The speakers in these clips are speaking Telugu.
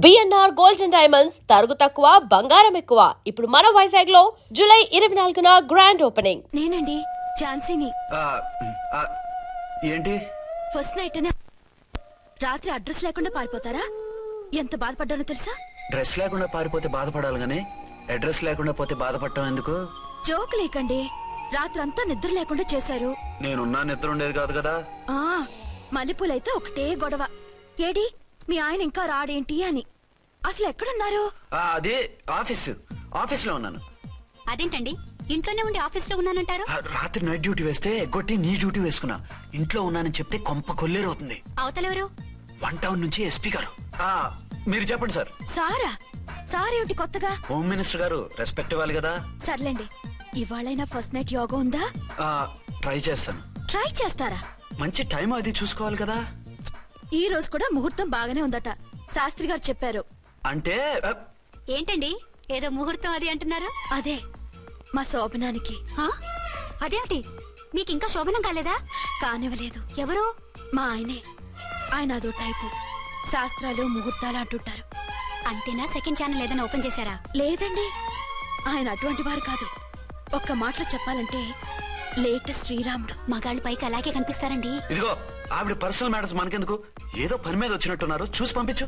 బిఎన్ఆర్ గోల్డ్ అండ్ డైమండ్స్ తరుగు తక్కువ బంగారం ఎక్కువ. ఇప్పుడు మన వైజాగ్ లో జూలై 24న గ్రాండ్ ఓపెనింగ్. నేనండి ఝాన్సీని. ఏంటి ఫస్ట్ నైట్ అనే రాత్రి అడ్రస్ లేకుండా పారిపోతారా? ఎంత బాధపడ్డానో తెలుసా? డ్రెస్ లేకుండా పారిపోతే బాధపడాలి గానీ అడ్రస్ లేకుండా పోతే బాధపడటం ఎందుకు? జోక్ లేకండి, రాత్రంతా నిద్ర లేకుండా చేశారు. నేనున్నా నిద్ర ఉండేది కాదు కదా. ఆ మల్లెపూలైతే ఒకటే గొడవ. ఏడి మీ ఆయన ఇంకా రాడేంటి అని. అసలు ఎక్కడున్నారు? అదే ఆఫీస్ లో ఉన్నాను. అదేంటండి ఇంట్లోనే ఉండి ఆఫీస్ లో ఉన్నానంటారు? రాత్రి నైట్ డ్యూటీ వేస్తే ఎగ్గొట్టి నీ డ్యూటీ వేసుకున్నా. ఇంట్లో ఉన్నానని చెప్తే కొంప కొల్లేరవుతుంది. అవతలెవరు? 1 టౌన్ నుంచి ఎస్పీ గారు. మీరు చెప్పండి సార్. సారా? సారేమిటి కొత్తగా? హోమ్ మినిస్టర్ గారు, రెస్పెక్ట్ ఇవ్వాలి కదా. సర్లేండి, ఇవాళైనా ఫస్ట్ నైట్ యోగా ఉందా? ట్రై చేస్తాను. ట్రై చేస్తారా? మంచి టైం అది చూసుకోవాలి కదా. ఈ రోజు కూడా ముహూర్తం బాగానే ఉందట, శాస్త్రి గారు చెప్పారు. అంటే ఏంటండి ఏదో ముహూర్తం అది అంటున్నారు? అదే మా శోభనానికి. అదేంటి మీకు ఇంకా శోభనం కాలేదా? కానివ్వలేదు. ఎవరు? మా ఆయనే. ఆయన అదో టైపు, శాస్త్రాలు ముహూర్తాలు అంటుంటారు. అంతేనా? సెకండ్ ఛానల్ ఏదైనా ఓపెన్ చేశారా? లేదండి, ఆయన అటువంటి వారు కాదు. ఒక్క మాటలో చెప్పాలంటే లేటెస్ట్ శ్రీరాముడు. మగాళ్ళు పైకి అలాగే కనిపిస్తారండి. ఇదిగో ఆవిడ పర్సనల్ మ్యాటర్స్ మనకెందుకు, ఏదో పని మీద వచ్చినట్టున్నారు, చూసి పంపించు.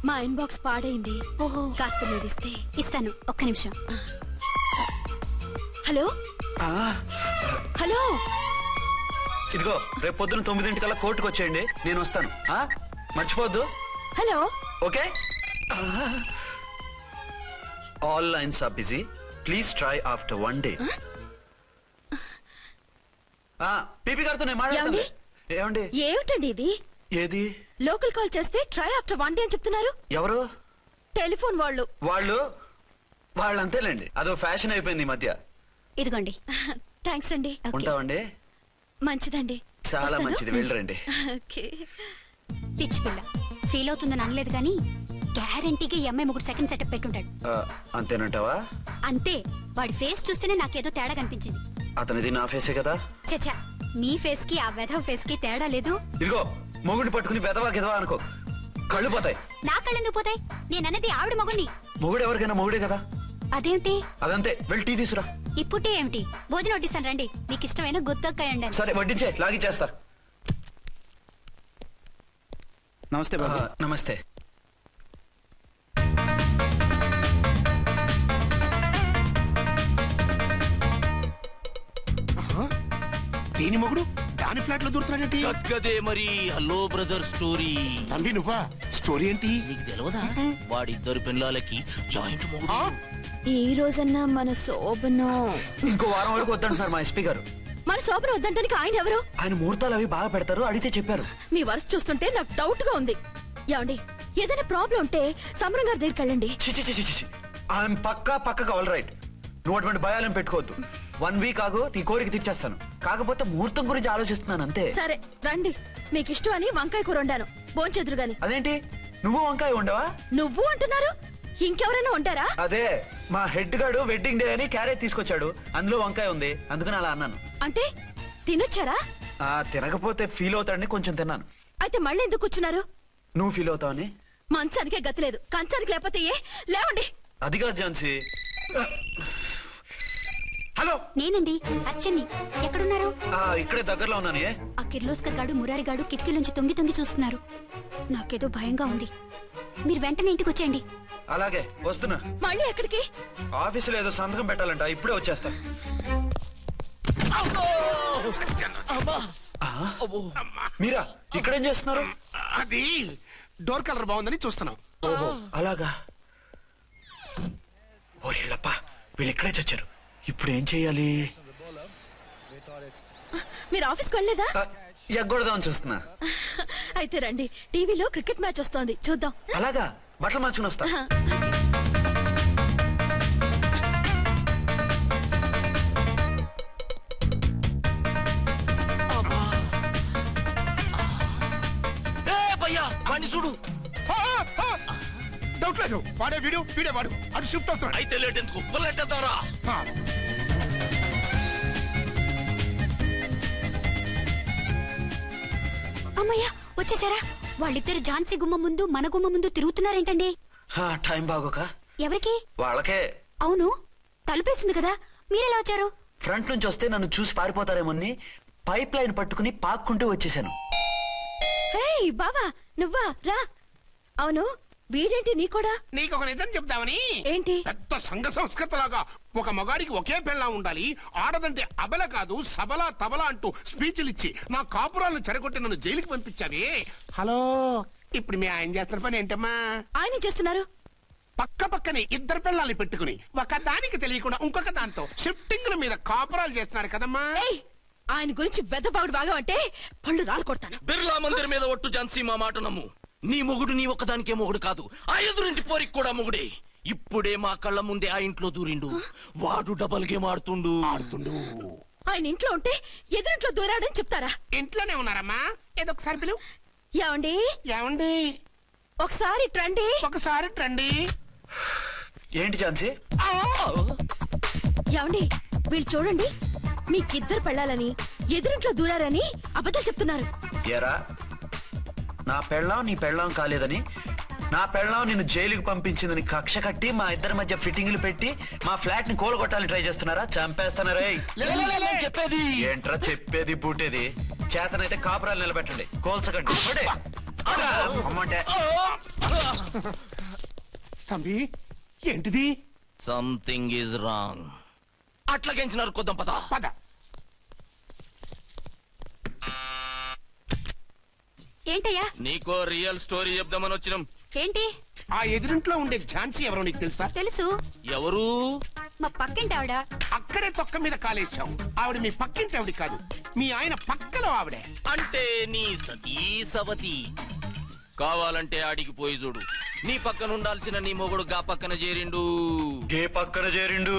మా ఇన్బాక్స్ పాడైంది. ఓహో, కాస్త మీదిస్తే. ఇస్తాను, ఒక్క నిమిషం. హలో హలో, ఇదిగో రేపు పొద్దున 9 కోర్టుకు వచ్చేయండి, నేను వస్తాను. మర్చిపోద్దు. Hello. Okay. All lines are busy, please try after 1 day. PP గారితో నేను మాట్లాడుతాను. ఏమండి? ఏమిటండి ఇది? ఏది? లోకల్ కాల్ చేస్తే ట్రై ఆఫ్టర్ 1 డే అని చెప్తున్నారు. ఎవరు? టెలిఫోన్ వాళ్ళు. వాళ్ళు అంతేలేండి, అదో ఫ్యాషన్ అయిపోయింది ఈ మధ్య. ఇదిగోండి. థ్యాంక్స్ అండి. ఉంటామండి. మంచిదండి. చాలా మంచిది, వెళ్ళరండి. పిచ్చి పిల్ల ఫీల్ అవుతుందని అనలేదు కానీ గ్యారంటీగా ఈ అమ్మాయి ముగ్గురు సెకండ్ సెటప్ పెట్టుంటాడు. అంతేనంటావా? అంతే. వాడి ఫేస్ చూస్తేనే నాకేదో తేడా కనిపించింది. అతనిది నా ఫేసే కదా. చచ్చా, మీ ఫేస్ కి ఆ వెధవ ఫేస్ కి తేడా లేదు. ఇదిగో మొగుడిని పట్టుకుని వెధవా గెదవా అనుకో, కళ్ళు పోతాయి. నా కళ్ళెందుకు పోతాయి? నేనన్నది ఆవిడ మొగుడిని. మొగుడు ఎవరికైనా మొగుడే కదా. అదేంటి? అదంతే, వెళ్ళి టీ తీసురా. ఇప్పుడే ఏమిటి? భోజనం వడ్డిస్తాను రండి, మీకు ఇష్టమైన గుత్తొక్కాయ ఉండండి. సరే వడ్డించే, లాగిచ్చేస్తా. నమస్తే బాబు. నమస్తే. దీని మొగుడు దాని ఫ్లాట్ లో దూరుతున్నాడేంటి? కదే మరి. Hello brother story. తండ్రి నువ్వా? స్టోరీ ఏంటి? నీకు తెలియదా? వాడిద్దరు పిల్లలకి జాయింట్ మొగుడు. ఈ రోజన్నా మన శోభనం. ఇంకో వారం వరకు వద్దంటున్నారు మా ఎస్పీ గారు. మన శోభనం వద్దంటానికి ఆయన ఎవరు? ఆయన ముహూర్తాలు అవి బాగా పెడతారు, అడిగితే చెప్పారు. మీ వరుస చూస్తుంటే నాకు డౌట్ గా ఉంది. ఏమండి, ఏదైనా ప్రాబ్లం ఉంటే సమరం గారి దగ్గరికి వెళ్ళండి. ఆయన పక్కగా ఆల్ రైట్. నువ్వు అటువంటి భయాలను పెట్టుకోవద్దు. 1 వీక్ ఆగు, నీ కోరిక తీర్చేస్తాను. కాకపోతే ముహూర్తం గురించి ఆలోచిస్తున్నాను అంతే. సరే రండి, మీకు ఇష్టం అని వంకాయ కూర వండాను, భోంచెదురు గాని. అదేంటి నువ్వు వంకాయ ఉండవా? నువ్వు అంటున్నారు, ఇంకెవరైనా ఉంటారా? అదే మా హెడ్ గాడు వెడ్డింగ్ డే అని క్యారేజ్ తీసుకొచ్చాడు, అందులో వంకాయ ఉంది, అందుకని అలా అన్నాను. అంటే తినొచ్చారా? తినకపోతే ఫీల్ అవుతాడని కొంచెం తిన్నాను. అయితే మళ్ళీ ఎందుకు కూర్చున్నారు? నువ్వు ఫీల్ అవుతావని. మంచానికే గతి లేదు, కంచానికి లేకపోతే ఏ? లేవండి. అదిగా ఝాన్సీ. హలో, నేనండి అర్చన్ని. ఎక్కడున్నారు? ఇక్కడే దగ్గరలో ఉన్నాను. ఆ కిర్లోస్కర్ గాడు మురారి గాడు కిటికీ నుంచి తొంగి చూస్తున్నారు. నాకేదో భయంగా ఉంది. మీరు వెంటనే ఇంటికి వచ్చేయండి. అలాగే వస్తున్నా. మళ్ళీ ఎక్కడికి? ఆఫీసులో ఏదో సంతకం పెట్టాలంట, ఇప్పుడే వచ్చేస్తా. మీరా ఇక్కడేం చేస్తున్నారు? అది డోర్ కలర్ బాగుందని చూస్తున్నాం. ఓహో అలాగా. ఓరేళ్ళప్ప, వీళ్ళు ఇక్కడే చచ్చారు. ఇప్పుడు ఏం చెయ్యాలి? మీరు ఆఫీస్కి వెళ్ళలేదా? ఎగ్గొడదామని చూస్తున్నా. అయితే రండి, టీవీలో క్రికెట్ మ్యాచ్ వస్తోంది, చూద్దాం. అలాగా, బట్టలు మార్చుకుని వస్తా. చూడు. డౌట్ లేదు, వాడే వీడే వాడు. అటు షిఫ్ట్ అవుతున్నాడు. అయితే లేట్ ఎందుకు, లేటేద్దారా? అమ్మయ్యా వచ్చేసారా? వాళ్ళిద్దరు ఝాన్సీ గుమ్మ ముందు మన గుమ్మ ముందు తిరుగుతున్నారేంటండి? టైం బాగోక ఎవరికి? వాళ్ళకే. అవును, తలుపేసింది కదా, మీరెలా వచ్చారు? ఫ్రంట్ నుంచి వస్తే నన్ను చూసి పారిపోతారేమోని పైప్ లైన్ పట్టుకుని పాక్కుంటూ వచ్చేసాను. హే బావా, నువ్వా రా. అవును, వీడేంటి నీ కూడా? నీకు ఒక నిజం చెప్తామని. ఏంటి? పెద్ద సంఘ సంస్కృత లాగా ఒక మగాడికి ఒకే పెళ్ళా ఉండాలి, ఆడదంటే అబల కాదు సబల తబల అంటూ స్పీచ్లు ఇచ్చి నా కాపురాలను చెడగొట్టి నన్ను జైలుకి పంపించావే. హలో, ఇప్పుడు మీ ఆయన చేస్తున్న పని ఏంటమ్మా? ఆయన చేస్తున్నారు. పక్క పక్కనే ఇద్దరు పిల్లల్ని పెట్టుకుని ఒక దానికి తెలియకుండా ఇంకొక దాంతో షిఫ్టింగ్ల మీద కాపురాలు చేస్తున్నాడు కదమ్మా. ఏయ్, ఆయన గురించి బెద్దబాగుడు బాగా అంటే పళ్ళు రాలు కొడతాను. బిర్లా మందిర్ మీద ఒట్టు ఝాన్సీ మా మాట నమ్ము. నీ మొగుడు నీ ఒక్కదానికే మొగుడు కాదు, ఆ ఎదురింటి పోరికి కూడా మొగుడే. ఇప్పుడే మా కళ్ళ ముందే ఆ ఇంట్లో దూరిండు. వాడు డబల్ గేమ్ ఆడుతుండు. ఆయన ఇంట్లో ఉంటే ఎదురింట్లో దూరాడని చెప్తారా? ఇంట్లోనే ఉన్నారమ్మా. ఏదో ఒకసారి పిలువు. ఏమండి ఏమండి, ఒకసారి ట్రండి. ఒకసారి ట్రండి. ఏంటి ఝాన్సీ? ఏమండి, వీళ్ళు చూడండి, మీకిద్దరు పెళ్ళాలని ఎదురింట్లో దూరారని అబద్ధాలు చెప్తున్నారు. ఏరా, నా పెళ్ళాం నీ పెళ్ళాం కాలేదని, నా పెళ్ళాం నిన్ను జైలుకి పంపించిందని కక్ష కట్టి మా ఇద్దరి మధ్య ఫిట్టింగ్లు పెట్టి మా ఫ్లాట్ ని కోలుగొట్టాలని ట్రై చేస్తున్నారా? చంపేస్తున్నారా? చెప్పేది ఏంట్రా చెప్పేది బూటేది? చేతనైతే కాపురాలు నిలబెట్టండి, కోల్చకండి. పడే. అమ్మంటే తంబి, ఏంటిది? Something is wrong. అట్లాగెంచినారు కొద్దాం పద. పద. ఏంటయ్యా? నీకో రియల్ స్టోరీ చెప్దామని వచ్చినాం. ఏంటి? ఆ ఎదురింట్లో ఉండే ఝాన్సీ ఎవరో నీకు తెలుసా? తెలుసు, ఎవరు? మా పక్కింటి ఆవిడ. అక్కడే తొక్క మీద కాలేశాం. ఆవిడ మీ పక్కింటి ఆవిడ కాదు, మీ ఆయన పక్కలో ఆవిడే. అంటే నీ సతీ సవతి. కావాలంటే ఆడికి పోయి చూడు. నీ పక్కన ఉండాల్సిన నీ మొగుడు గా పక్కన చేరిండు. గే పక్కన చేరిండు.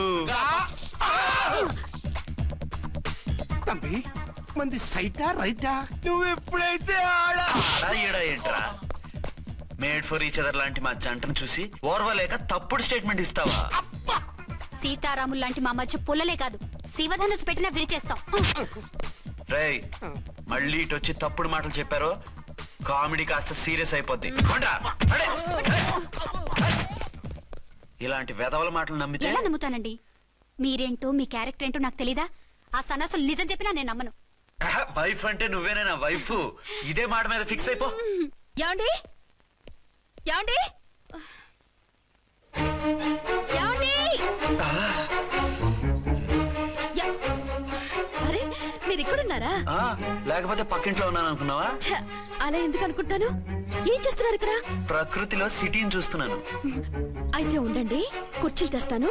తంబి, మంది సైటా రైటా? నువ్వు ఎప్పుడైతే ఆడా ఏంట్రా? మేడ్ ఫర్ ఈచ్ అదర్ లాంటి మా జంటను చూసి ఓర్వలేక తప్పుడు స్టేట్మెంట్ ఇస్తావా? సీతారాములు లాంటి మా మధ్య పుల్లలే కాదు, శివధనుసు పెట్టినా విరిచేస్తాం. రేయ్, మళ్ళీ ఇటు వచ్చి తప్పుడు మాటలు చెప్పారో కామెడీ కాస్త సీరియస్ అయిపోద్ది. ఇలాంటి వెధవల మాటలు నమ్మితే ఎలా నమ్ముతానండి? మీరేంటో మీ క్యారెక్టర్ ఏంటో నాకు తెలీదా? ఆ సన్నాసులు నిజం చెప్పినా నేను నమ్మను. వైఫ్ అంటే నువ్వేనా వైఫ్? ఇదే మాట మీద ఫిక్స్ అయిపో. ఏమండి, ఏమండి, ఏమండి? అరే, మీరు ఇక్కడున్నారా? లేకపోతే పక్కింట్లో ఉన్నాను అనుకున్నావా? ఛ, అలా ఎందుకు అనుకుంటాను? ఏం చేస్తున్నారు ఇక్కడ? ప్రకృతిలో సిటీని చూస్తున్నాను. అయితే ఉండండి, కుర్చీలు తెస్తాను,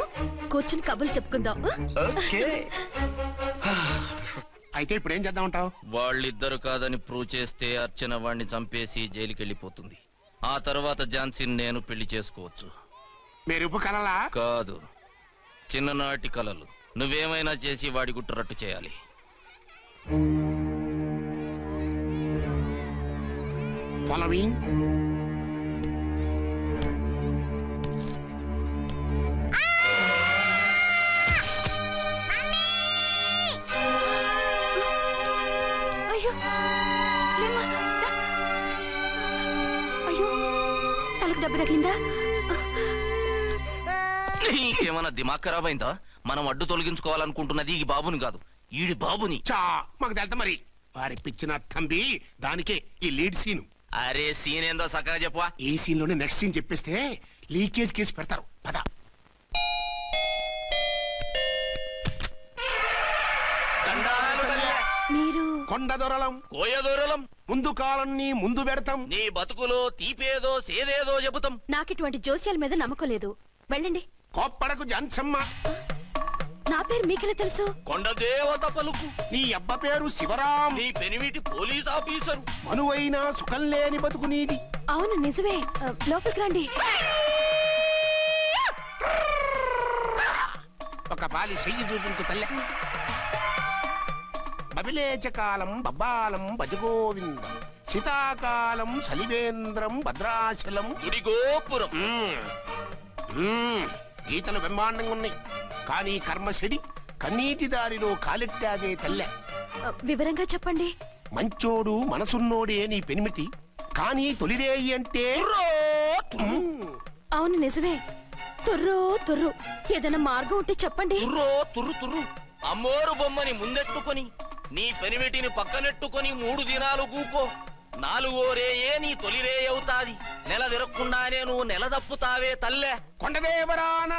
కూర్చుని కబుర్లు చెప్పుకుందాం. ఓకే. అయితే ఇప్పుడు ఏం చేద్దాం అంటావు? వాళ్ళిద్దరు కాదని ప్రూవ్ చేస్తే అర్చన వాణ్ణి చంపేసి జైలుకి వెళ్ళిపోతుంది. ఆ తర్వాత ఝాన్సీని నేను పెళ్లి చేసుకోవచ్చు. మీరు ఉప్పు కలలా? కాదు, చిన్ననాటి కలలు. నువ్వేమైనా చేసి వాడి గుట్టురట్టు చేయాలి. ఫాలోయింగ్. అయ్యో, లేమ్మా, దా. అయ్యో, తలకు దెబ్బ తగిలిందా? నీకేమన్నా దిమాగ్ ఖరాబ్ అయిందా? మనం అడ్డు తొలగించుకోవాలనుకుంటున్నది ఈ బాబుని కాదు, ఈడి బాబుని. చా, మాకు తెలుతా మరి. వారి పిచ్చిన తంబి, దానికే ఈ లీడ్ సీను. అరే సీన్ ఏందో సక్కగా చెప్పవా? ఈ సీన్ లోనే నెక్స్ట్ సీన్ చెప్పేస్తే లీకేజ్ కేసు పెడతారు. పద. మీరు కొండ దొరలం, కోయ దూరలం, ముందు కాలన్నీ ముందు పెడతాం. నీ బతుకులో తీపేదో సేదేదో చెబుతాం. నాకిటువంటి జోస్యాల మీద నమ్మకం లేదు. వెళ్ళండి. కోప్పడకు జాన్సమ్మ. నా పేరు మీకెలా తెలుసు? కొండ దేవత పలుకు. నీ అబ్బ పేరు శివరాం. నీ పెనిమిటి పోలీస్ ఆఫీసరు. మనువైన సుఖం లేని బతుకు నీది. అవును, నిజమే. లోపలికి రండి. ఒక పాలి చెయ్యి చూపించు తల్లె. బబిలేచకాలం బబ్బాలం భజగోవిందం, శీతాకాలం సలివేంద్రం భద్రాచలం. గుడి గోపురం. గీతలు బ్రహ్మాండంగా ఉన్నాయి, కానీ కర్మశడి కన్నీటి దారిలో కాలెట్టావే తల్లె. వివరంగా చెప్పండి. మంచోడు మనసున్నోడే నీ పెనిమిటి, కానీ తొలిరేయి అంటే అవును నిజమే. తుర్రు తుర్రు. ఏదైనా మార్గం ఉంటే చెప్పండి. తుర్రో తుర్రు తుర్రు. అమ్మోరు బొమ్మని ముందెట్టుకొని నీ పెనిమిటిని పక్కనెట్టుకొని 3 దినాలు కూకో. 4వ రేయే నీ తొలి రే అవుతాది. నెల తిరగకుండానే నువ్వు నెల దప్పుతావే తల్లే. కొండదేవరాన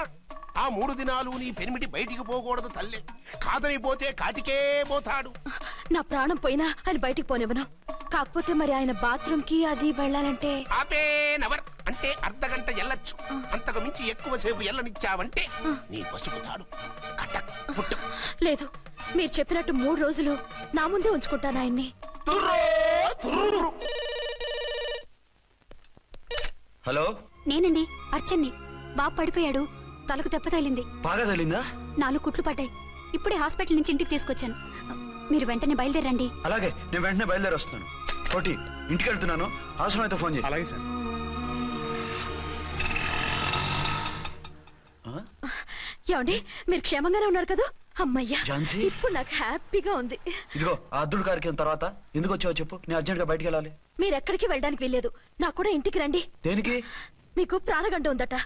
ఆ 3 దినాలు నీ పెనిమిటి బయటికి పోకూడదు తల్లి. కాదని పోతే కాటికే పోతాడు. నా ప్రాణం పోయినా ఆయన బయటికి పోనివ్వను. కాకపోతే మరి ఆయన బాత్రూమ్ కి అది వెళ్ళాలంటే ఆపేనవర్ అంటే అర్ధగంట ఎల్లొచ్చు. అంతకు మించి ఎక్కువసేపు ఎల్లనిచ్చావంటే నీ పసుపుతాడు కటక్ పుట్టు. లేదు, మీరు చెప్పినట్టు 3 రోజులు నా ముందే ఉంచుకుంటాను ఆయన్ని. హలో, నేనండి అర్చన్ని. బాబు పడిపోయాడు, తలకు దెబ్బ తగిలింది. బాగా తగిలిందా? 4 కుట్లు పడ్డాయి. ఇప్పుడే హాస్పిటల్ నుంచి ఇంటికి తీసుకొచ్చాను. మీరు వెంటనే బయలుదేరండి. అలాగే, నేను వెంటనే బయలుదేరి వస్తున్నాను. కోటి, ఇంటికి వెళ్తున్నాను. అవసరం అయితే ఫోన్ చేయి. అలాగే సార్. ఏమండి, మీరు క్షేమంగానే ఉన్నారు కదా? అమ్మయ్యా, ఝాన్సీ? ఇప్పుడు నాకు హ్యాపీగా ఉంది. ఇదిగో ఆ అద్దుడు కార్యక్రమం తర్వాత ఎందుకు వచ్చావో చెప్పు. నేను అర్జెంట్ గా బయటికి వెళ్ళాలి. మీరు ఎక్కడికి వెళ్ళడానికి వెళ్ళలేదు. నాకు కూడా ఇంటికి రండి. దేనికి? మీకు ప్రాణగంట ఉందట.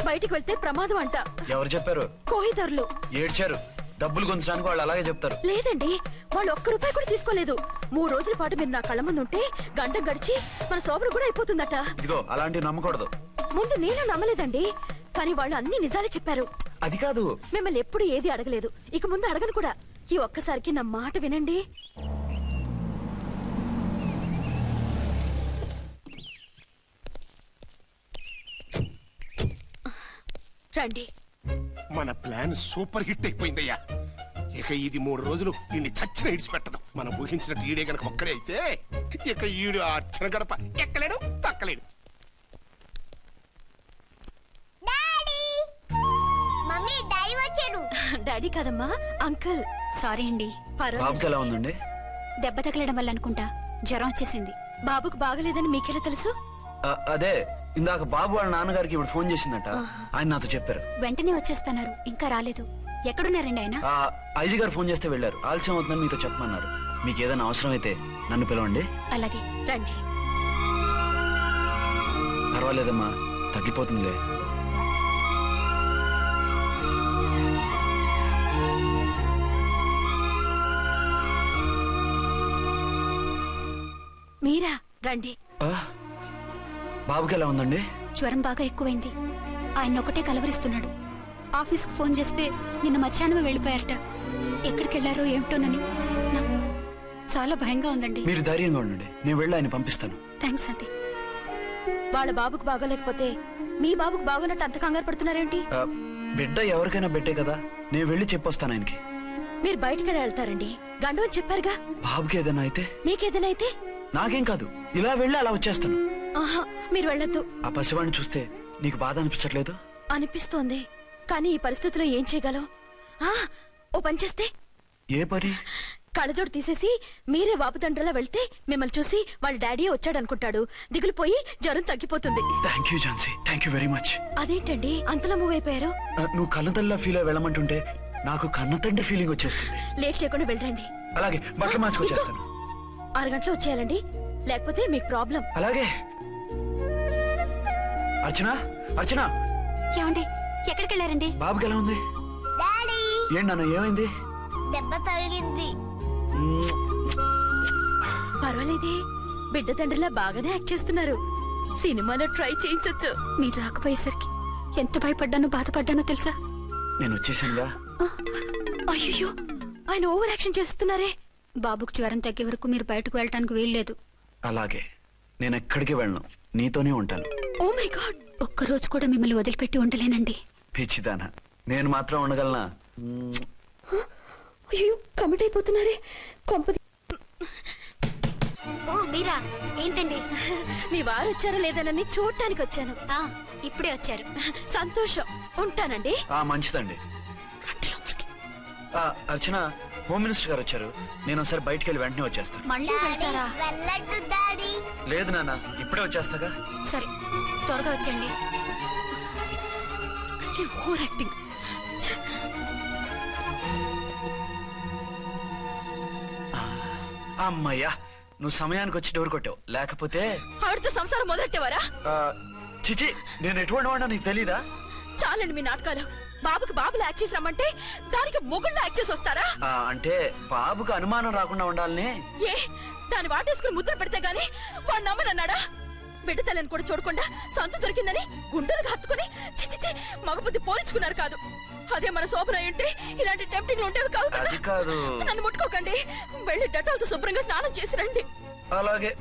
బయటికి వెళ్తే ప్రమాదం అంట. ఎవరు చెప్పారు? కోహిదర్లు ఏడ్చారు. డబ్బులు గుంచడానికి వాళ్ళు అలాగే చెప్తారు. లేదండి, వాళ్ళు ₹1 కూడా తీసుకోలేదు. 3 రోజుల పాటు మీరు నా కళ్ళ ముందు ఉంటే గంట గడిచి మన సోబరు కూడా అయిపోతుందట. ఇదిగో అలాంటివి నమ్మకూడదు. ముందు నేను నమ్మలేదండి, కానీ వాళ్ళు అన్ని నిజాలే చెప్పారు. అది కాదు. మిమ్మల్ని ఎప్పుడు ఏది అడగలేదు, ఇక ముందు అడగను కూడా. ఈ ఒక్కసారికి నా మాట వినండి. రండి. మన ప్లాన్ సూపర్ హిట్ అయిపోయిందయ్యా. ఇక ఇది 3 రోజులు దీన్ని చచ్చిన ఇడిచిపెట్టదు. మనం ఊహించినట్టు ఈడే గనక ఒక్కడే అయితే ఇక ఈడు ఆ అర్చన గడప ఎక్కలేడు తక్కలేడు. డాడీ కాదమ్మా, అంకుల్. సారీ అండి. బాబుకి ఎలా ఉందండి? దెబ్బ తగలడం వల్ల అనుకుంటా జ్వరం వచ్చేసింది. బాబుకు బాగలేదని మీకెలా తెలుసు? అదే ఇందాక బాబు వాళ్ళ నాన్నగారికి ఇప్పుడు ఫోన్ చేసిందట. ఆయన నాతో చెప్పారు. వెంటనే వచ్చేస్తున్నారు, ఇంకా రాలేదు. ఎక్కడున్నారండి ఆయన? ఐజీ గారు ఫోన్ చేస్తే వెళ్ళారు. ఆలస్యం అవుతుందని మీతో చెప్పమన్నారు. మీకు ఏదైనా అవసరం అయితే నన్ను పిలవండి. అలాగే. రండి. పర్వాలేదమ్మా, తగ్గిపోతుందిలే. మీరా? రండి. బాబుకి ఎలా ఉందండి? జ్వరం బాగా ఎక్కువైంది. ఆయన ఒకటే కలవరిస్తున్నాడు. ఆఫీస్కు ఫోన్ చేస్తే నిన్న మధ్యాహ్నమే వెళ్ళిపోయారట. ఎక్కడికి వెళ్ళారో ఏమిటోనని నాకు చాలా భయంగా ఉందండి. మీరు ధైర్యంగా ఉండండి, నేను వెళ్ళి ఆయన పంపిస్తాను. థ్యాంక్స్ అండి. వాళ్ళ బాబుకు బాగోలేకపోతే మీ బాబుకు బాగోనట్టు అంత కంగారు పడుతున్నారేంటి? బిడ్డ ఎవరికైనా బిడ్డే కదా, నేను వెళ్ళి చెప్పొస్తాను ఆయనకి. మీరు బయటకు వెళ్తారండి, గండు అని చెప్పారుగా. బాబుకి ఏదైనా అయితే? మీకేదైనా అయితే? నాకేం కాదు, ఇలా వెళ్ళి అలా వచ్చేస్తాను. ఆహా, మీరు వెళ్ళొద్దు. ఆ పసివాడిని చూస్తే నీకు బాధ అనిపించట్లేదు? అనిపిస్తోంది, కానీ ఈ పరిస్థితిలో ఏం చేయగలం? ఓ పని చేస్తే? ఏ పని? కళ్ళజోడు తీసేసి మీరే వాపుతండ్రలా వెళ్తే మిమ్మల్ని చూసి వాళ్ళ డాడీ వచ్చాడనుకుంటాడు. దిగులు పోయి జ్వరం తగ్గిపోతుంది. Thank you Jhansi, thank you very much. అదేంటండి అంతలా మూవ్ అయిపోయారు? నువ్వు కన్నతల్లిలా ఫీల్ అయి వెళ్ళమంటుంటే నాకు కన్నతండ్రి ఫీలింగ్ వచ్చేస్తుంది. లేట్ చేయకుండా వెళ్ళండి. అలాగే, బట్టలు మార్చుకొచ్చేస్తాను. 6 గంటలు వచ్చేయాలండి, లేకపోతే మీకు ప్రాబ్లం. అలాగే. అర్చన, అర్చన. ఏమండి, ఎక్కడికి వెళ్ళారండి? బాబుకి ఎలా ఉంది? ఏంటి నాన్న, ఏమైంది? దెబ్బ తగిలింది. పర్వాలేదే, బిడ్డ తండ్రిలా బాగానే యాక్ట్ చేస్తున్నారు. సినిమాలో ట్రై చేయించొచ్చు. మీరు రాకపోయేసరికి ఎంత భయపడ్డానో బాధపడ్డానో తెలుసా? నేను వచ్చేసానుగా. అయ్యో, ఆయన ఓవర్ యాక్షన్ చేస్తున్నారే. బాబుకు జ్వరం తగ్గే వరకు మీరు బయటకు వెళ్ళటానికి వీల్లేదు. అలాగే, నేను ఎక్కడికి వెళ్ళను, నీతోనే ఉంటాను. ఓ మై గాడ్, ఒక్కరోజు కూడా మిమ్మల్ని వదిలిపెట్టి ఉండలేనండి. పిచ్చిదానా, నేను మాత్రం ఉండగలనా? అయ్యో, కమిట్ అయిపోతున్నారే. ఓ మీరా, ఏంటండి? మీ వారు వచ్చారో లేదనని చూడటానికి వచ్చాను. ఇప్పుడే వచ్చారు. సంతోషం, ఉంటానండి. మంచిదండి. అర్చన, హోమ్ మినిస్టర్ గారు వచ్చారు. నేను ఒకసారి బయటికి వెళ్ళి వెంటనే వచ్చేస్తాను. మళ్ళీ వెళ్తారా? వెళ్ళొద్దు డాడీ. లేదు నాన్న, ఇప్పుడే వచ్చేస్తాగా. సరే, త్వరగా వచ్చండి. Over acting. అమ్మయ్యా, నువ్వు సమయానికి వచ్చి డోర్ కొట్టావు, లేకపోతే ఆవిడతో సంసారం మొదలెట్టేవారా? ఆ, చిచి నేను ఎటువంటి వాడినా నీకు తెలీదా? చాలండి మీ నాటకాలు. బాబుకి బాబులు యాక్ట్ చేసి రమ్మంటే దానికి మొగుళ్ళు యాక్ట్ చేసి వస్తారా? అంటే బాబుకు అనుమానం రాకుండా ఉండాలని. ఏ దాన్ని వాటేసుకుని ముద్ర పెడితే గాని వాడు నమ్మనన్నాడా? బిడ్డ తల్లిని కూడా చూడకుండా సొంత దొరికిందని గుండెలకు హత్తుకుని చిచిచి మగబుద్ధి పోల్చుకున్నారు కాదు. అదే మన శోభన ఉంటే ఇలాంటి టెంప్టింగ్ ఉండేవి కావు కదా. అది కాదు. నన్ను ముట్టుకోకండి, వెళ్ళి డెటాల్తో శుభ్రంగా స్నానం చేసి రండి. అలాగే.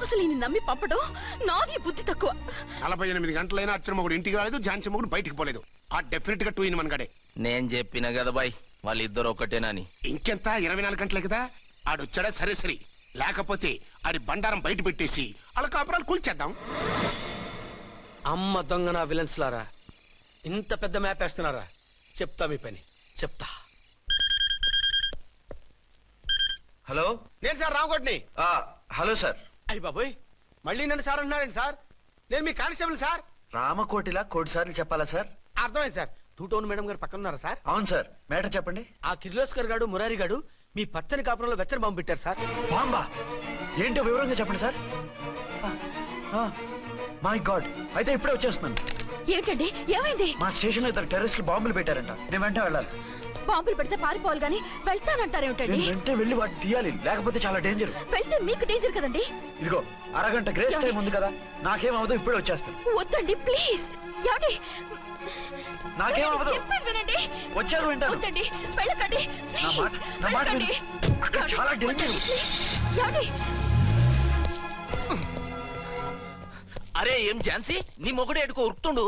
అసలు ఈయన నమ్మి పంపడం నాది బుద్ధి తక్కువ. 48 గంటలైనా అర్చన మొగుడు ఇంటికి రాలేదు, ఝాన్సీ మొగుడు బయటికి పోలేదు. ఆ డెఫినెట్ గా 2 in 1 గడే. నేను చెప్పిన కదా బాయ్, వాళ్ళిద్దరు ఒకటేనని. ఇంకెంత 24 గంటలే కదా. ఆడొచ్చాడా సరే సరే, లేకపోతే ఆడి బండారం బయట పెట్టేసి వాళ్ళ కాపురాలు కూల్చేద్దాం. అమ్మ దొంగ నా విలన్స్ లారా, ఇంత పెద్ద మ్యాప్ వేస్తున్నారా? చెప్తా మీ పని చెప్తా. హలో, నేను సార్ రామకోటిని. Hello sir. అయ్యి బాబోయ్, మళ్ళీ నన్ను సార్ అంటున్నారండి సార్? నేను మీ కానిస్టేబుల్ సార్. రామకోటిలా కోటి సార్లు చెప్పాలా సార్? అర్థమైంది సార్. 2 టౌన్ మేడం గారు పక్కన ఉన్నారా సార్? అవును సార్. మేటర్ చెప్పండి. ఆ కిర్లోస్కర్ గాడు మురారి గాడు మీ పచ్చని కాపురంలో వెచ్చని బాంబు పెట్టారు సార్. బాంబా? ఏంటో వివరంగా చెప్పండి సార్. మై గాడ్, అయితే ఇప్పుడే వచ్చేస్తున్నాను. ఏంటండి ఏమైంది? మా స్టేషన్ లో ఇద్దరు టెర్రరిస్టులు బాంబులు పెట్టారంట. నేను వెంటనే వెళ్ళాలి. బాంబులు పెడితే పారిపోవాలి గాని వెళ్తానంటారేమిటండి? నేను వెంటనే వెళ్ళి వాటిని తీయాలి, లేకపోతే చాలా డేంజర్. వెళ్తే మీకు డేంజర్ కదండి. ఇదిగో అరగంట గ్రేస్ టైం ఉంది కదా, నాకేమవుతుందో ఇప్పుడే వచ్చేస్తాను. వద్దండి ప్లీజ్. ఏమండి నాకేమవ్వదు. చెప్పేది వినండి. వచ్చారు వింటాను. వద్దండి, వెళ్ళకండి నా మాట వెళ్ళకండి. విను. అక్కడ చాలా డేంజర్. ఏమండి? అరే ఏం ఝాన్సీ, నీ మొగుడు ఎడుకో ఉరుకుతుండు.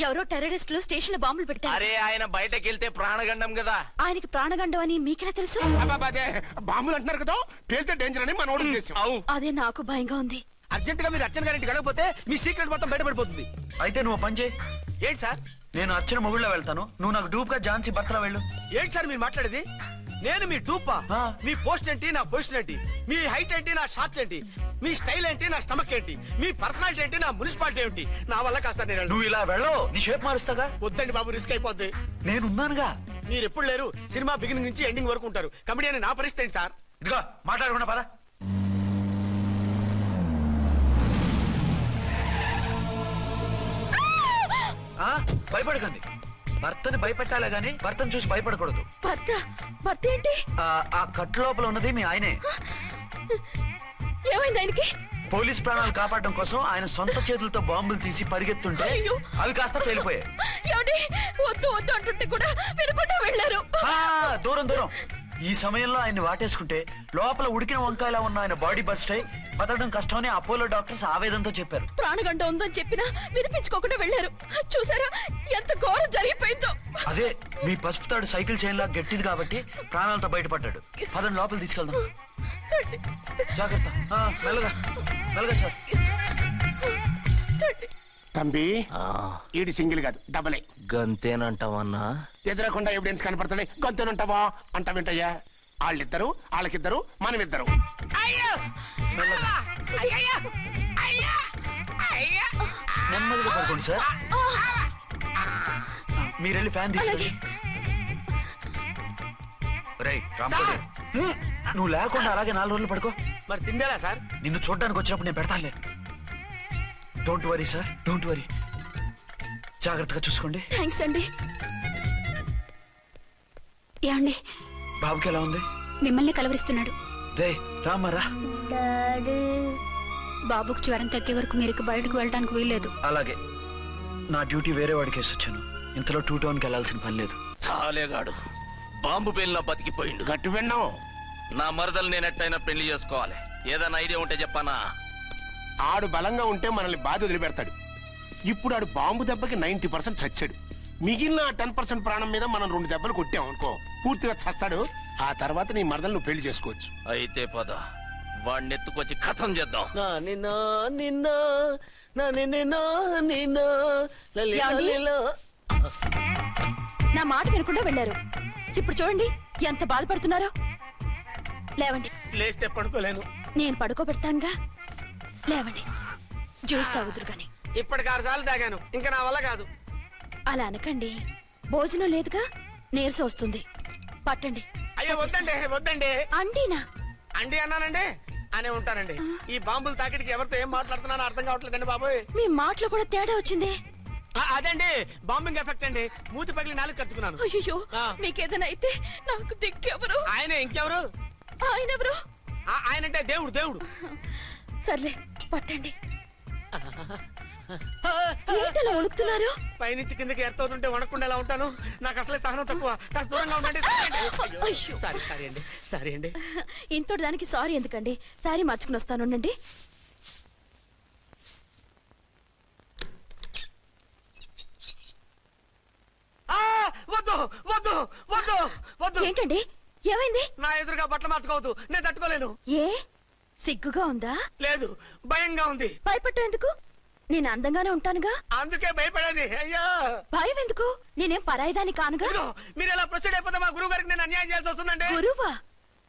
ఎవరో టెర్రరిస్టులు స్టేషన్ లో బాంబులు పెడతారు. అరే ఆయన బయటకెళ్తే ప్రాణగండం కదా. ఆయనకి ప్రాణగండం అని మీకెలా తెలుసు? అదే బాంబులు అంటున్నారు కదా, పేలితే డేంజర్ అని మన ఉద్దేశం. అదే నాకు భయంగా ఉంది. అర్జెంట్ గా మీరు అర్చన గారింటికి వెళ్ళకపోతే మీ సీక్రెట్ మొత్తం బయటపడిపోతుంది. అయితే నువ్వు పని చేయి. ఏంటి సార్? నేను అర్చన మొగుళ్ళ వెళ్తాను, నువ్వు నాకు డూప్ గా ఝాన్సీ భర్తలా వెళ్ళు. ఏంటి సార్ మీరు మాట్లాడేది? నేను మీ డూపా? ఆ. మీ పోస్ట్ ఏంటి, నా పొజిషన్ ఏంటి? మీ హైట్ ఏంటి, నా షార్ట్ ఏంటి? మీ స్టైల్ ఏంటి, నా స్టమక్ ఏంటి? మీ పర్సనాలిటీ ఏంటి, నా మున్సిపాలిటీ ఏంటి? నా వల్ల కాస్త నేను వెళ్ళను. నువ్వు ఇలా వెళ్ళవు, నీ షేప్ మారుస్తాగా. వద్దండి బాబు, రిస్క్ అయిపోద్ది. నేనున్నానుగా. మీరు ఎప్పుడు లేరు, సినిమా బిగినింగ్ నుంచి ఎండింగ్ వరకు ఉంటారు. కమిడీ అని నా పరిస్థితి ఏంటి సార్? ఇదిగో మాట్లాడకుండా పద. భయపడకండి. భర్తని భయపెట్టాలే గాని భర్తను చూసి భయపడకూడదు. భర్త? భర్త ఏంటి? ఆ కట్టు లోపల ఉన్నది మీ ఆయనే. ఏమైంది ఆయనకి? పోలీస్ ప్రాణాలు కాపాడడం కోసం ఆయన సొంత చేతులతో బాంబులు తీసి పరిగెత్తుంటే అయ్యో. అవి కాస్త పేలిపోయాయి. ఏమండి? వద్దు వద్దు అంటుంటే కూడా వినకుండా వెళ్ళారు. దూరం దూరం. ఈ సమయంలో ఆయన్ని వాటేసుకుంటే లోపల ఉడికిన వంకాయలా ఉన్న ఆయన బాడీ బర్స్ట్ అయి బతకడం కష్టమని అపోలో డాక్టర్స్ ఆవేదనతో చెప్పారు. ప్రాణగంట ఉందని చెప్పినా వినిపించుకోకుండా వెళ్ళారు. చూసారా ఎంత ఘోరం జరిగిపోయిందో. అదే మీ పసుపు తాడు సైకిల్ చైన్ లా గట్టిది కాబట్టి ప్రాణాలతో బయటపడ్డాడు. పదండి లోపల తీసుకెళ్దాం. జాగ్రత్త. మెల్లగా మెల్లగా సార్. తంబి ఈడి సింగిల్ కాదు, డబలే. గంతేనంటావన్నా? ఎదురకుండా ఎవిడెన్స్ కనపడుతుంది, గొంతునుంటావా అంట వింటయ్యా. వాళ్ళిద్దరు, వాళ్ళకిద్దరు, మనమిద్దరు. నెమ్మదిగా పడుకోండి సార్. మీరెళ్ళి ఫ్యాన్ తీసుకెళ్ళి. రేయ్ రాంపడే, నువ్వు లేకుండా అలాగే 4 రోజులు పడుకో. మరి తిండేలా సార్? నిన్ను చూడడానికి వచ్చినప్పుడు నేను పెడతానులే. Don't worry sir, don't worry. జాగ్రత్తగా చూసుకోండి. థ్యాంక్స్ అండి. ఏమండి, బాబుకి ఎలా ఉంది? మిమ్మల్ని కలవరిస్తున్నాడు. రే రామారా. డాడీ బాబుకు జ్వరం తగ్గే వరకు మీరు బయటకు వెళ్ళడానికి వీల్లేదు. అలాగే. నా డ్యూటీ వేరే వాడికి వేసి వచ్చాను. ఇంతలో 2 టౌన్కి వెళ్ళాల్సిన పని లేదు. చాలేగాడు బాంబు పేలిన బతికిపోయిండు. గట్టి విన్నావు. నా మరదలు నేను ఎట్టయినా పెళ్లి చేసుకోవాలి. ఏదైనా ఐడియా ఉంటే చెప్పానా? ఆడు బలంగా ఉంటే మనల్ని బాధ వదిలిపెడతాడు. ఇప్పుడు ఆడు బాంబు దెబ్బకి 90% చచ్చాడు. మిగిలిన 10% ప్రాణం మీద మనం 2 దెబ్బలు కొట్టాం అనుకో, పూర్తిగా చస్తాడు. ఆ తర్వాత నీ మరదలు నువ్వు పెళ్లి చేసుకోవచ్చు. అయితే పద, వాడిని ఎత్తుకొచ్చి ఖతం చేద్దాం. నా మాట వినకుండా వెళ్ళారు. ఇప్పుడు చూడండి ఎంత బాధపడుతున్నారో. లేవండి. లేస్తే పడుకోలేను. నేను పడుకోబెడతానుగా. లేవండి, జ్యూస్ తాగుదురు గాని. ఇప్పటికి 6 సార్లు తాగాను, ఇంకా నా వల్ల కాదు. అలా అనకండి, భోజనం లేదుగా, నీరసం వస్తుంది. పట్టండి. అయ్యో వద్దండి, వద్దండి. అండినా? అండి అన్నానండి. అనే ఉంటానండి. ఈ బాంబులు తాకిడికి ఎవరితో ఏం మాట్లాడుతున్నానో అర్థం కావట్లేదండి బాబోయ్. మీ మాటలో కూడా తేడా వచ్చింది. అదండి బాంబింగ్ ఎఫెక్ట్ అండి. మూతి పగిలి నాలుగు ఖర్చుకున్నాను. అయ్యో, ఆ. మీకేదైనా అయితే నాకు దిక్కెవరు? ఆయన ఇంకెవరు? ఆయనెవరు? ఆయనంటే దేవుడు దేవుడు. సర్లే పట్టండి. ఏంటలా వణుకుతున్నారు? పైనుంచి కిందకి ఎర్తవుతుంటే వణకుండా ఎలా ఉంటాను? నాకు అసలే సహనం తక్కువ. కాస్త దూరంగా ఉండండి. అయ్యో. సారీ అండి. ఇంతటి దానికి సారీ ఎందుకండి? సారీ మార్చుకుని వస్తాను ఉండండి. వద్దు వద్దు వద్దు వద్దు. ఏంటండి, ఏమైంది? నా ఎదురుగా బట్టలు మార్చుకోవద్దు, నేను తట్టుకోలేను. ఏ సిగ్గుగా ఉందా? లేదు, భయంగా ఉంది. భయపట్టు ఎందుకు? నేను అందంగానే ఉంటానుగా. అందుకే భయపడేది. అయ్యా భయం ఎందుకు? నేనేం పరాయిదాని కానుగా. ఇదిగో, మీరు ఇలా ప్రొసీడ్ అయిపోతే మా గురువు గారికి నేను అన్యాయం చేయాల్సి వస్తుందండి. గురువా?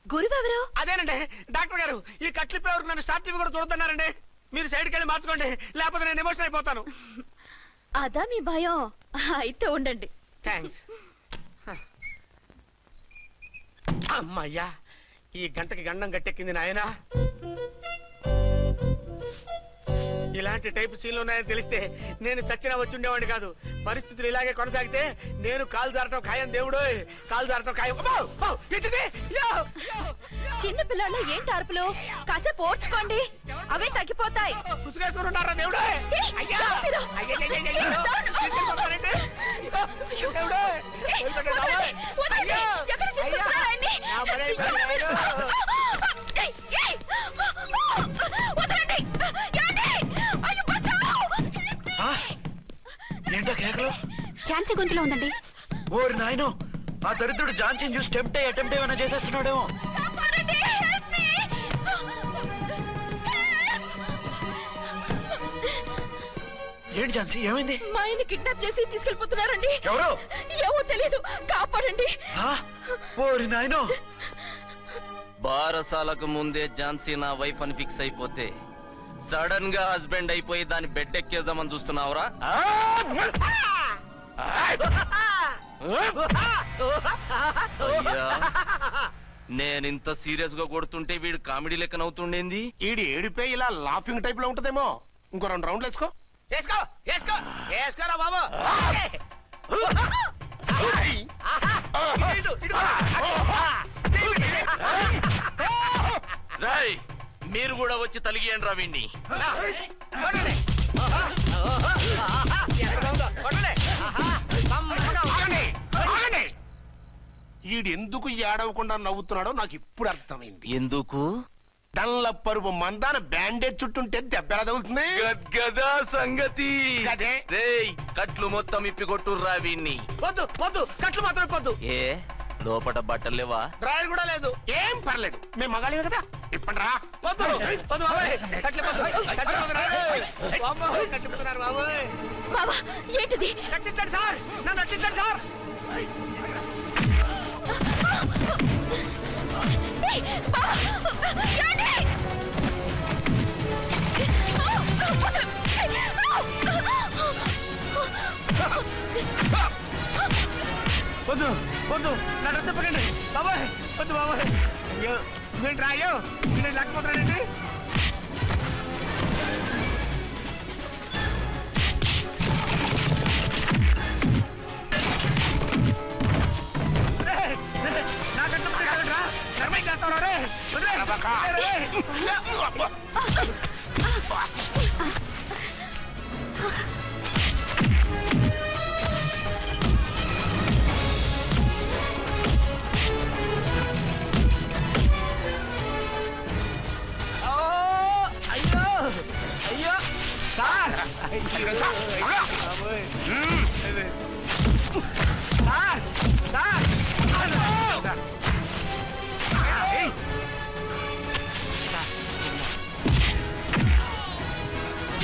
గురువెవరు? అదేనండి డాక్టర్ గారు. ఈ కట్లిప్పే వరకు నన్ను స్టార్ట్ టీవీ కూడా చూడొద్దన్నారండి. మీరు సైడ్కి వెళ్ళి మార్చుకోండి, లేకపోతే నేను ఎమోషన్ అయిపోతాను. అదా మీ భయం? అయితే ఉండండి. థ్యాంక్స్. అమ్మయ్యా, ఈ గంటకి గండం గట్టెక్కింది నాయనా. ఇలాంటి టైప్ సీన్లు ఉన్నాయని తెలిస్తే నేను చచ్చినా వచ్చి ఉండేవాడిని కాదు. పరిస్థితులు ఇలాగే కొనసాగితే నేను కాలు జారటం ఖాయం. దేవుడు, కాలు జారటం ఖాయం. చిన్న పిల్లలు ఏంటి అరుపులు? కాసేపు ఓర్చుకోండి, అవే తగ్గిపోతాయి. పుసుగేసుకుంటారా దేవుడు? ఏంటో కేకలు? ఝాన్సీ గొంతులో ఉందండి. ఓరి నాయనో, ఆ దరిద్రుడు ఝాన్సీని చూసి అటెంప్ట్ ఏమైనా చేసేస్తున్నాడేమో. ఏంటి ఝాన్సీ, ఏమైంది? మా ఆయన కిడ్నాప్ చేసి తీసుకెళ్లిపోతున్నారండి. ఎవరు? ఏమో తెలియదు, కాపాడండి. ఓరి నాయనో. బారసాలకు ముందే ఝాన్సీ నా వైఫ్ అని ఫిక్స్ అయిపోతే సడన్ గా హస్బెండ్ అయిపోయి దాన్ని బెడ్ ఎక్కేద్దామని చూస్తున్నావురా? నేనింత సీరియస్ గా కొడుతుంటే వీడు కామెడీ లెక్కన అవుతుండేంది. ఈడి ఏడిపే ఇలా లాఫింగ్ టైప్ లో ఉంటదేమో. ఇంకో 2 రౌండ్లు వేసుకో. వేసుకోరా బాబు. రేయ్, మీరు కూడా వచ్చి తలిగియండి రా వీణ్ణి. ఈడు ఎందుకు ఏడవకుండా నవ్వుతున్నాడో నాకు ఇప్పుడు అర్థమైంది. ఎందుకు? డల్లపరుపు మందాన బ్యాండేజ్ చుట్టుంటే దెబ్బ ఎలా తగులుతుంది? గద్గదా సంగతి. గదే. రేయ్, కట్లు మొత్తం ఇప్పికొట్టుర్రా వీణ్ణి. వద్దు వద్దు, కట్లు మాత్రం ఇప్పొద్దు. ఏ లోపట బట్టలు లేవా? డ్రాయర్ కూడా లేదు. ఏం పర్లేదు, మేము మగాళివే కదా. ఇప్పండి రా. వద్దు వద్దు బాబాయ్, కట్లు ఇప్పొద్దు. కట్లు ఇప్పొద్దు. బాబోయ్, కట్లు ఇప్పుతున్నారు బాబోయ్. బాబా, ఏంటిది? రక్షించండి సార్, నన్ను రక్షించండి సార్. ఏయ్, బాబా, ఏంటి? వదలు. వద్దు వద్దు, నన్ను రక్షించకండి బాబాయ్. వద్దు బాబాయ్. అయ్యో, ఏంటి రాయో, నేను లేకపోతున్నానండి.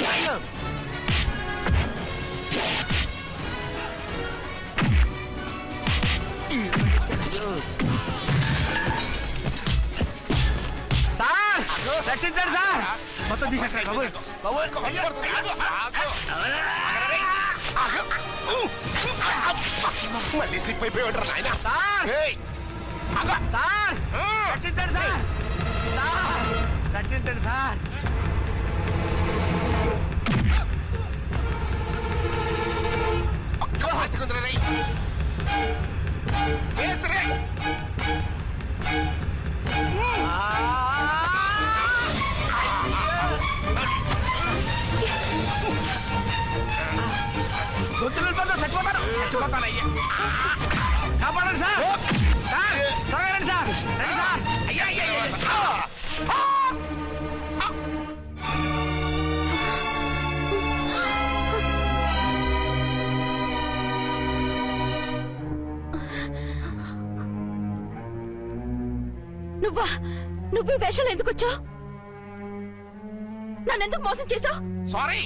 అయ్యో అయ్యో సార్, రక్షించండి సార్. మొత్తం తీసేస్తారు బాబోయ్. మళ్ళీ స్లిప్ అయిపోయాడు నాయన. సార్ సార్, రక్షించండి సార్. సార్ రక్షించండి సార్. ఒక్క హత్తుకుందిరా రేయ్. వేసి రేయ్. గొంతులు చచ్చిపోతారు. చచ్చిపోతానయ్యా. కాపాడండి సార్. సార్ త్వరగా రండి సార్. రండి సార్. అయ్యా, అయ్యా, అయ్యా. నువ్వు ఈ వేషాలు ఎందుకు వచ్చావు? నన్నెందుకు మోసం చేశావు? సారీ,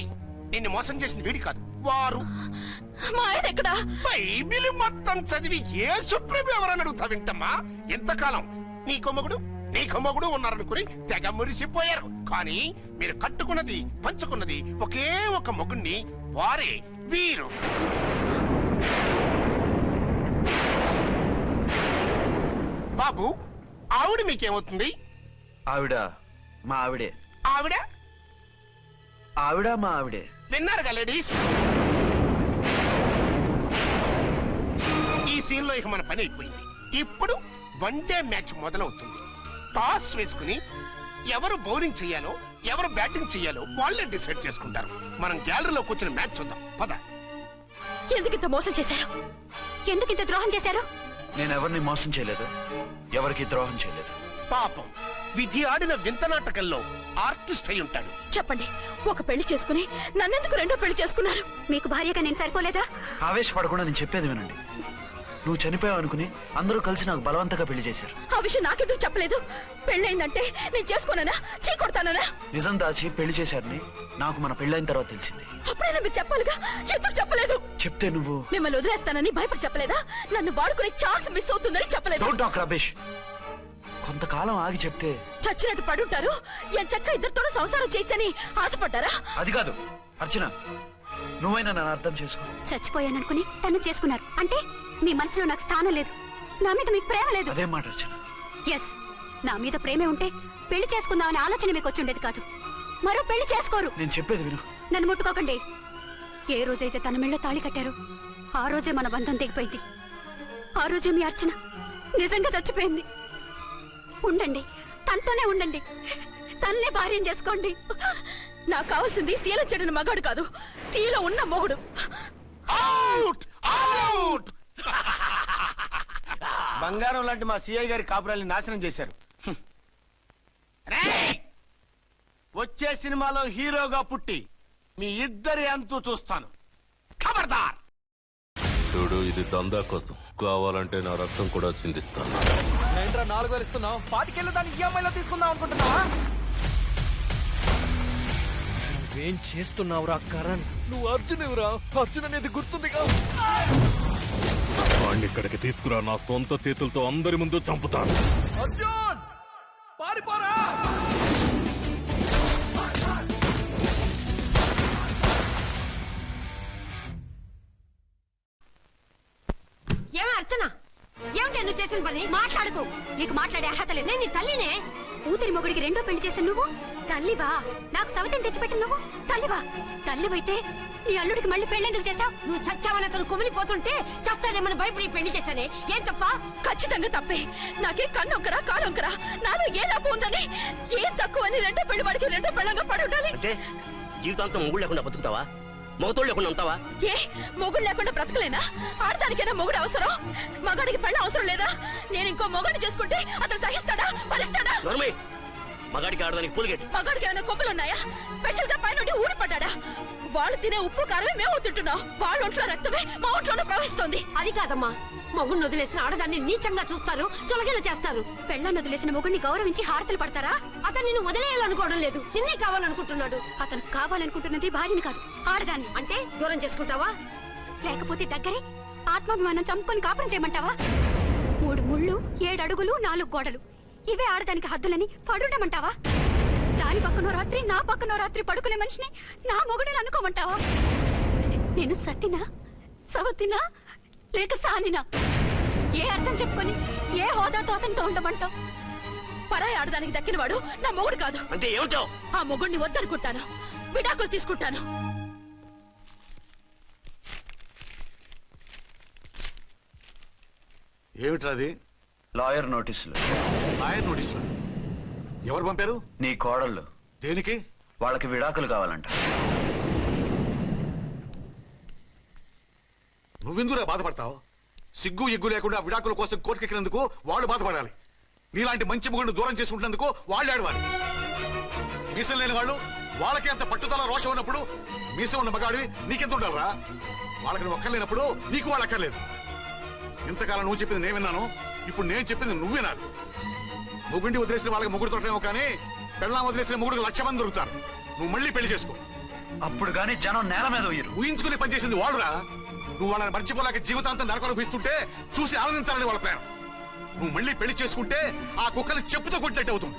నిన్ను మోసం చేసిన వీడి కాదు, వారు. మా ఆయన ఎక్కడా? బైబిల్ మొత్తం చదివి ఏ సుప్రీం ఎవరని అడుగుతా వింటమ్మా. ఎంతకాలం నీ కొమ్మగుడు ఉన్నారనుకుని తెగ మురిసిపోయారు. కానీ మీరు కట్టుకున్నది పంచుకున్నది ఒకే ఒక మొగుణ్ణి, వారే వీరు. బాబు, ఆవిడ మీకేమవుతుంది? ఆవిడ మా ఆవిడే. ఆవిడ ఆవిడ మా ఆవిడే. విన్నారుగా లేడీస్, ఈ సీన్ లో ఇక మన పని అయిపోయింది. ఇప్పుడు వన్ డే మ్యాచ్ మొదలవుతుంది. టాస్ వేసుకుని ఎవరు బౌలింగ్ చెయ్యాలో ఎవరు బ్యాటింగ్ చెయ్యాలో వాళ్ళే డిసైడ్ చేసుకుంటారు. మనం గ్యాలరీలో కూర్చుని మ్యాచ్ చూద్దాం పద. ఎందుకింత మోసం చేశారు? ఎందుకింత ద్రోహం చేశారు? నేను ఎవరిని మోసం చేయలేదు, ఎవరికి ద్రోహం చేయలేదు. పాపం, విధి ఆడిన వింత నాటకంలో ఆర్టిస్ట్ అయి ఉంటాడు. చెప్పండి, ఒక పెళ్లి చేసుకుని నన్నెందుకు రెండో పెళ్లి చేసుకున్నారు? మీకు భార్యగా నేను సరిపోలేదా? ఆవేశపడకుండా నేను చెప్పేది వినండి. నువ్వు చనిపోయావు అనుకుని అందరూ కలిసి నాకు బలవంతంగా పెళ్లి చేశారు. ఆ విషయం నాకెందుకు చెప్పలేదు? పెళ్ళైందంటే నేను చేసుకోనన్నా, చీకొడతానన్నా? నిజం దాచి పెళ్లి చేశారని నాకు మన పెళ్ళైన తర్వాత తెలిసింది. అప్పుడైనా మీరు చెప్పాలిగా, ఎందుకు చెప్పలేదు? చెప్తే నువ్వు మిమ్మల్ని వదిలేస్తానని భయపడి చెప్పలేదా? నన్ను వాడుకునే ఛాన్స్ మిస్ అవుతుందని చెప్పలేదు? Don't talk రబేష్. కొంతకాలం ఆగి చెప్తే చచ్చినట్టు పడుంటారు. ఎంచక్క ఇద్దరితో సంసారం చేయొచ్చని ఆశపడ్డారా? అది కాదు అర్చన, నువ్వైనా నన్ను అర్థం చేసుకో. చచ్చిపోయాననుకుని తను చేసుకున్నారు అంటే మీ మనసులో నాకు స్థానం లేదు, నా మీద మీకు ప్రేమ లేదు. అదే మాట అర్చన. ఎస్, నా మీద ప్రేమే ఉంటే పెళ్లి చేసుకుందామనే ఆలోచన మీకు వచ్చి ఉండేది కాదు. మరో పెళ్లి చేసుకోరు. నేను చెప్పేది విను. నన్ను ముట్టుకోకండి. ఏ రోజైతే తన మెళ్ళో తాళి కట్టారో ఆ రోజే మన బంధం తెగిపోయింది. ఆ రోజే మీ అర్చన నిజంగా చచ్చిపోయింది. ఉండండి, తనతోనే ఉండండి, తన్నే భార్యం చేసుకోండి. నాకు కావాల్సింది శీల చెడిన మగాడు కాదు, శీల ఉన్న మొగుడు. Out out. బంగారం లాంటి మా సిఐ గారి కాపురాల్ని నాశనం చేశారు. రేయ్! వచ్చే సినిమాలో హీరోగా పుట్టి మీ ఇద్దరి అంతు చూస్తాను. ఖబర్దార్. చూడు, ఇది దందా కోసం, కావాలంటే నా రక్తం కూడా చిందిస్తాను. ఏంట్రా 4,000 ఇస్తున్నావు? 5,000 దాన్ని ఈఎంఐలో తీసుకుందాం అనుకుంటున్నావా? నువ్వేం చేస్తున్నావురా కరణ్? నువ్వు అర్జునురా. అర్జున్ అనేది గుర్తుందిగా. వాణ్ణి ఇక్కడికి తీసుకురా, నా సొంత చేతులతో అందరి ముందు చంపుతాను. అర్జున్ పారిపోరా! ఏమే అర్చన, ఏమిటి నువ్వు చేసిన పని? మాట్లాడుకో, నీకు మాట్లాడే అర్హత లేదు. నేను నీ తల్లినే. కూతురి మొగుడికి రెండో పెళ్లి చేసిన నువ్వు తల్లివా? నాకు సవతిని తెచ్చిపెట్టిన నువ్వు తల్లివా? తల్లివైతే నీ అల్లుడికి మళ్ళీ పెళ్లెందుకు చేశావు? నువ్వు చచ్చావని అతను కుమిలిపోతుంటే చస్తాడేమని భయపడి పెళ్లి చేశానే, ఏం తప్ప? ఖచ్చితంగా తప్పే. నాకే కన్నొక్కరా కాలొక్కరా, నాలో ఏ లాభం ఉందని, ఏం తక్కువ అని రెండో పెళ్లి వాడికి రెండో పెళ్ళంగా పడి ఉండాలి. అంటే జీవితాంతం మొగుడు లేకుండా బతుకుతావా? మొగతోడు లేకుండా ఉంటావా? ఏ మొగుడు లేకుండా బ్రతకలేనా? ఆడదానికైనా మొగుడు అవసరం, మగాడికి పెళ్ళ అవసరం లేదా? నేను ఇంకో మొగాడిని చేసుకుంటే అతను సహిస్తాడా, భరిస్తాడా? నోర్మై, మగాడికి ఆడదానికి పూలిగేటి. మగాడికి ఏమైనా కొమ్ములున్నాయా? స్పెషల్ గా పైనుండి ఊరి పడ్డాడా? వాళ్ళు తినే ఉప్పు కారమే మేము తింటున్నాం. వాళ్ళ ఒంట్లో రక్తమే మా ఒంట్లోనే ప్రవహిస్తోంది. అది కాదమ్మా, మొగుడిని వదిలేసిన ఆడదాన్ని నీచంగా చూస్తారు, చులకన చేస్తారు. పెళ్ళాన్ని వదిలేసిన మొగుడిని గౌరవించి హారతలు పడతారా? అతను నిన్ను వదిలేయాలనుకోవడం లేదు, నిన్నే కావాలనుకుంటున్నాడు. అతను కావాలనుకుంటున్నది భార్యని కాదు, ఆడదాన్ని. అంటే దూరం చేసుకుంటావా? లేకపోతే దగ్గరే ఆత్మాభిమానం చంపుకొని కాపురం చేయమంటావా? 3 ముళ్ళు, 7 అడుగులు, 4 గోడలు, ఇవే ఆడదానికి హద్దులని పడుండమంటావా? దాని పక్కనో రాత్రి నా పక్కనో రాత్రి పడుకునే మనిషిని నా మొగుడిని అనుకోమంటావా? నేను సతినా, సవతినా, లేక సానినా? ఏ అర్థం చెప్పుకొని ఏ హోదాతో అతనితో ఉండమంటావు? పరాయి ఆడదానికి దక్కినవాడు నా మొగుడు కాదు. అంటే ఏమిటో? ఆ మొగుడిని వద్దనుకుంటాను, విడాకులు తీసుకుంటాను. ఏమిట్రాది? లాయర్ నోటీసులు. లాయర్ నోటీసులు ఎవరు పంపారు? నీ కోడళ్ళు. దేనికి? వాళ్ళకి విడాకులు కావాలంట. నువ్వెందుకురా బాధపడతావు? సిగ్గు ఎగ్గు లేకుండా విడాకుల కోసం కోర్టుకెక్కినందుకు వాళ్ళు బాధపడాలి. నీలాంటి మంచి మొగుడిని దూరం చేసుకుంటున్నందుకు వాళ్ళు ఆడవాలి. మీసం లేని వాళ్ళు వాళ్ళకి అంత పట్టుదల రోషం ఉన్నప్పుడు మీసం ఉన్న మగాడివి నీకెంత ఉండాలరా? వాళ్ళకి నువ్వు అక్కర్లేనప్పుడు నీకు వాళ్ళు అక్కర్లేదు. ఇంతకాలం నువ్వు చెప్పింది నేను విన్నాను, ఇప్పుడు నేను చెప్పింది నువ్వు వినాలి. మొగుండి వదిలేసిన వాళ్ళకి మొగుడు దొరకలేమో కానీ పెళ్ళాం వదిలేసిన మొగుడికి 1,00,000 మంది దొరుకుతారు. నువ్వు మళ్ళీ పెళ్లి చేసుకో. అప్పుడు గానీ జనం నేల మీద ఉయ్యరు. ఊహించుకుని పనిచేసింది వాళ్ళురా. నువ్వు వాళ్ళని మర్చిపోలేక జీవితాంతం నరకనుభవిస్తుంటే చూసి ఆనందించాలని వాళ్ళ ప్లాన్. నువ్వు మళ్ళీ పెళ్లి చేసుకుంటే ఆ కుక్కలు చెప్పుతో కొట్టినట్టు అవుతుంది.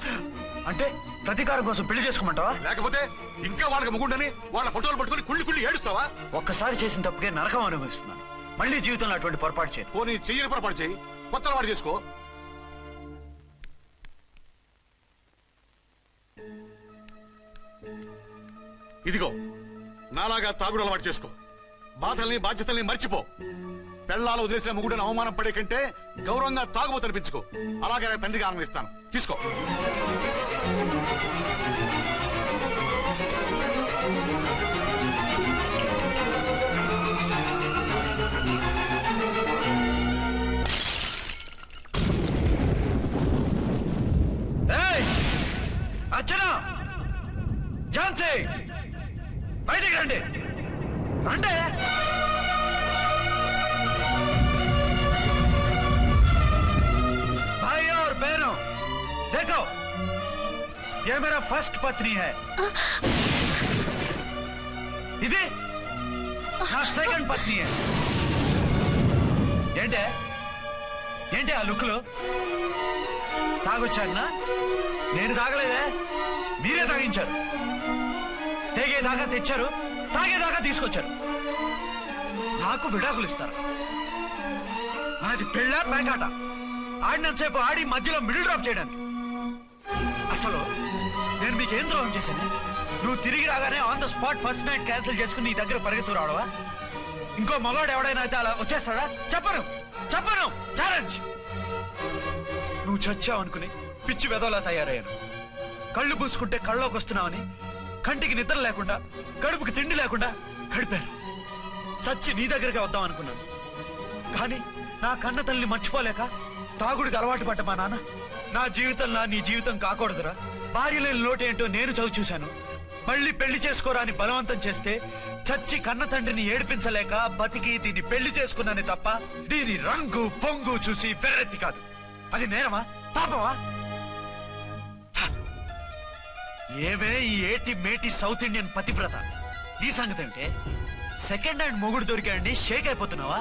అంటే ప్రతీకారం కోసం పెళ్లి చేసుకోమంటావా? లేకపోతే ఇంకా వాళ్ళకి మొగుండని వాళ్ళ ఫోటోలు పట్టుకుని కుళ్ళి కుళ్ళి ఏడుస్తావా? ఒక్కసారి చేసిన తప్పుకే నరకం అనుభవిస్తున్నాను. మళ్ళీ జీవితంలో అటువంటి పొరపాటు చేయను. పోనీ చెయ్యని పొరపాటు చేయి, కొత్త అలవాటు చేసుకో. ఇదిగో నాలాగా తాగుడు అలవాటు చేసుకో. బాధల్ని బాధ్యతల్ని మర్చిపో. పెళ్ళాలు వదిలేసిన మొగుడని అవమానం పడే కంటే గౌరవంగా తాగుబోతు అనిపించుకో. అలాగే నా తండ్రిగా ఆనందిస్తాను. తీసుకో. అర్చన, ఝాన్సీ, బయటికి రండి. రండి. भाई और बहनों, देखो, ये मेरा फर्स्ट पत्नी है. ఇది నా సెకండ్ పత్ని. ఏంటి ఆ లుక్లో? తాగొచ్చానా? నేను తాగలేదే, మీరే తాగించారు. తెగేదాకా తెచ్చారు, తాగేదాకా తీసుకొచ్చారు. నాకు విడాకులు ఇస్తారు. నాది పెళ్ళ పేకాట. ఆడినంతసేపు ఆడి మధ్యలో మిడిల్ డ్రాప్ చేయడానికి. అసలు నేను మీకేం ద్రోహం చేశాను? నువ్వు తిరిగి రాగానే on the spot first night cancel చేసుకుని నీ దగ్గర పరిగెత్తు రావడవా? ఇంకో మగాడు ఎవడైనా అయితే అలా వచ్చేస్తాడా? చెప్పను ఛాలెంజ్. నువ్వు చచ్చావు అనుకుని పిచ్చి వెదవలా తయారయ్యాను. కళ్ళు పూసుకుంటే కళ్ళలోకి వస్తున్నావని కంటికి నిద్ర లేకుండా కడుపుకి తిండి లేకుండా గడిపాను. చచ్చి నీ దగ్గరగా వద్దాం అనుకున్నాను. కానీ నా కన్న తల్లిని మర్చిపోలేక తాగుడికి అలవాటు పడ్డ మా నాన్న నా జీవితంలో నీ జీవితం కాకూడదురా, భార్య లేని లోటేంటో నేను చవి చూశాను. మళ్ళీ పెళ్లి చేసుకోరా అని బలవంతం చేస్తే చచ్చి కన్న తండ్రిని ఏడిపించలేక బతికి దీన్ని పెళ్లి చేసుకున్నానే తప్ప దీని రంగు పొంగు చూసి వెర్రెత్తి కాదు. అది నేరమా, పాపమా? ఏవే ఈ ఏటి మేటి సౌత్ ఇండియన్ పతివ్రత, ఈ సంగతి అంటే సెకండ్ హ్యాండ్ మొగుడు దొరికాయండి షేక్ అయిపోతున్నావా?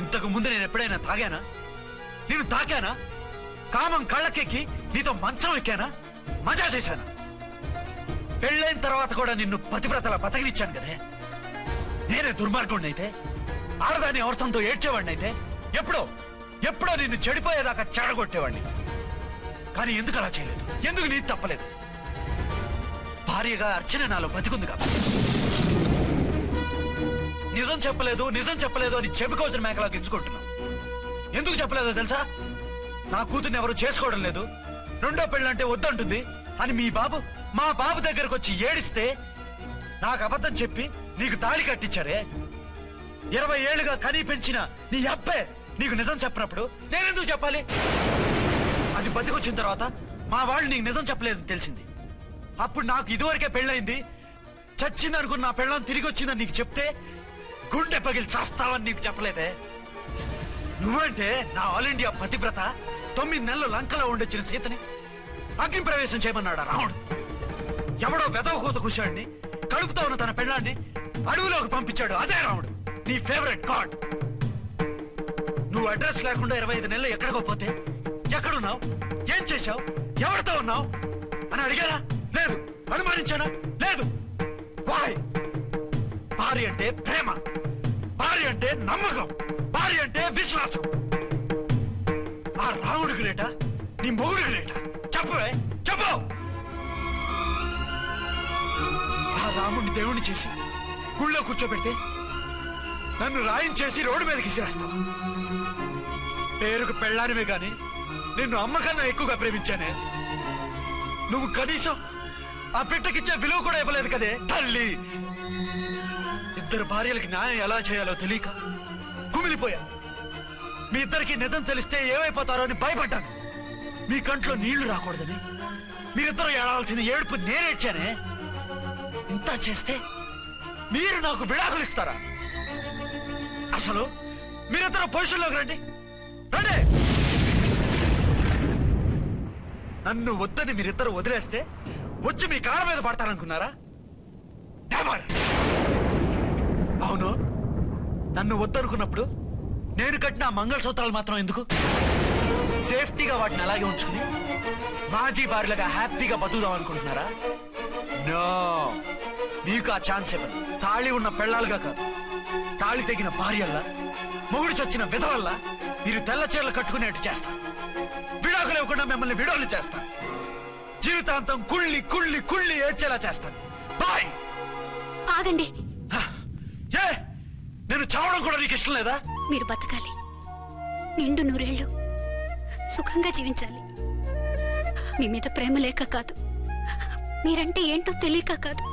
ఇంతకు ముందు నేను ఎప్పుడైనా తాగానా? నేను తాకానా? కామం కళ్ళకెక్కి నీతో మంచం ఎక్కానా? మజా చేశానా? పెళ్ళైన తర్వాత కూడా నిన్ను పతివ్రతలా బతకనిచ్చాను కదే. నేనే దుర్మార్గుడిని అయితే, ఆడదాన్ని అవసరంతో ఏడ్చేవాడిని అయితే ఎప్పుడో నిన్ను చెడిపోయేదాకా చెడగొట్టేవాడిని. కానీ ఎందుకు అలా చేయలేదు? ఎందుకు నీది తప్పలేదు? భార్యగా అర్చన నాలో బతికుంది కదా. నిజం చెప్పలేదు అని చెప్పుకోవచ్చిన మేకలా గించుకుంటున్నావు. ఎందుకు చెప్పలేదో తెలుసా? నా కూతుర్ని ఎవరు చేసుకోవడం లేదు, రెండో పెళ్ళంటే వద్దంటుంది అని మా బాబు దగ్గరకు వచ్చి ఏడిస్తే నాకు అబద్ధం చెప్పి నీకు తాళి కట్టించారే. 20 ఏళ్లుగా కనీ పెంచిన నీ అబ్బే నీకు నిజం చెప్పినప్పుడు నేనెందుకు చెప్పాలి? అది బతికొచ్చిన తర్వాత మా వాళ్ళు నీకు నిజం చెప్పలేదని తెలిసింది. అప్పుడు నాకు ఇదివరకే పెళ్ళయింది, చచ్చిందనుకున్న నా పెళ్ళం తిరిగి వచ్చిందని నీకు చెప్తే గుండె పగిలి చస్తావని నీకు చెప్పలేదే. నువ్వంటే నా ఆల్ ఇండియా పతివ్రత 9 నెలలు లంకలో ఉండొచ్చిన సీతని అగ్ని ప్రవేశం చేయమన్నాడా రాముడు? ఎవడో వెదవ కూత కూర్చోండి కడుపుతో ఉన్న తన పెళ్ళాన్ని అడవులోకి పంపించాడు అదే రాముడు, నీ ఫేవరెట్ గాడ్. నువ్వు అడ్రస్ లేకుండా 25 నెలలు ఎక్కడికో పోతే ఎక్కడున్నావు, ఏం చేశావు, ఎవరితో ఉన్నావు అని అడిగారా? లేదు. అనుమానించానా? లేదు. వాయ్? భార్య అంటే ప్రేమ, భార్య అంటే నమ్మకం, భార్య అంటే విశ్వాసం. ఆ రాముడు గ్రేటా, నీ మొగుడు లేట చెప్పవే చెప్పు. ఆ రాముడిని దేవుణ్ణి చేసి గుళ్ళో కూర్చోబెడితే నన్ను రాయించేసి రోడ్డు మీదకి విసిరేస్తావా? పేరుకు పెళ్ళానివే గాని నిన్ను అమ్మకన్నా ఎక్కువగా ప్రేమించానే. నువ్వు కనీసం ఆ బిడ్డకిచ్చే విలువ కూడా ఇవ్వలేదు కదే తల్లి. ఇద్దరు భార్యలకి న్యాయం ఎలా చేయాలో తెలియక కుమిలిపోయా. మీ ఇద్దరికి నిజం తెలిస్తే ఏమైపోతారో అని భయపడ్డాను. మీ కంట్లో నీళ్లు రాకూడదని మీరిద్దరూ ఏడవలసిన ఏడుపు నేనేడ్చానే. ఇంత చేస్తే మీరు నాకు విడాకులు ఇస్తారా? అసలు మీరిద్దరు పొజిషన్లోకి రండి రండి. నన్ను వద్దని మీరిద్దరు వదిలేస్తే వచ్చి మీ కాళ్ళ మీద పడతారనుకున్నారా? నెవర్. అవును, నన్ను వద్దనుకున్నప్పుడు నేను కట్టిన మంగళసూత్రాలు మాత్రం ఎందుకు? సేఫ్టీగా వాటిని అలాగే ఉంచుకుని మాజీ భార్యలుగా హ్యాపీగా బతుకుదాం అనుకుంటున్నారా? నో, మీకు ఆ ఛాన్స్ ఇవ్వను. తాళి ఉన్న పెళ్ళాలుగా కాదు, తాళి తెగిన భార్యల్లా, మొగుడు చచ్చిన విధవల్లా మీరు తెల్ల చీరలు కట్టుకునేట్టు చేస్తాను. విడాకులు ఇవ్వకుండా మిమ్మల్ని విడాకులు చేస్తాను. జీవితాంతం కుళ్ళి కుళ్ళి కుళ్ళి ఏడ్చేలా చేస్తాను. బాయ్. ఆగండి. ఏ, నేను చావడం కూడా నీకు ఇష్టం లేదా? మీరు బతకాలి, నిండు నూరేళ్లు సుఖంగా జీవించాలి. మీ మీద ప్రేమ లేక కాదు, మీరంటే ఏంటో తెలియక కాదు.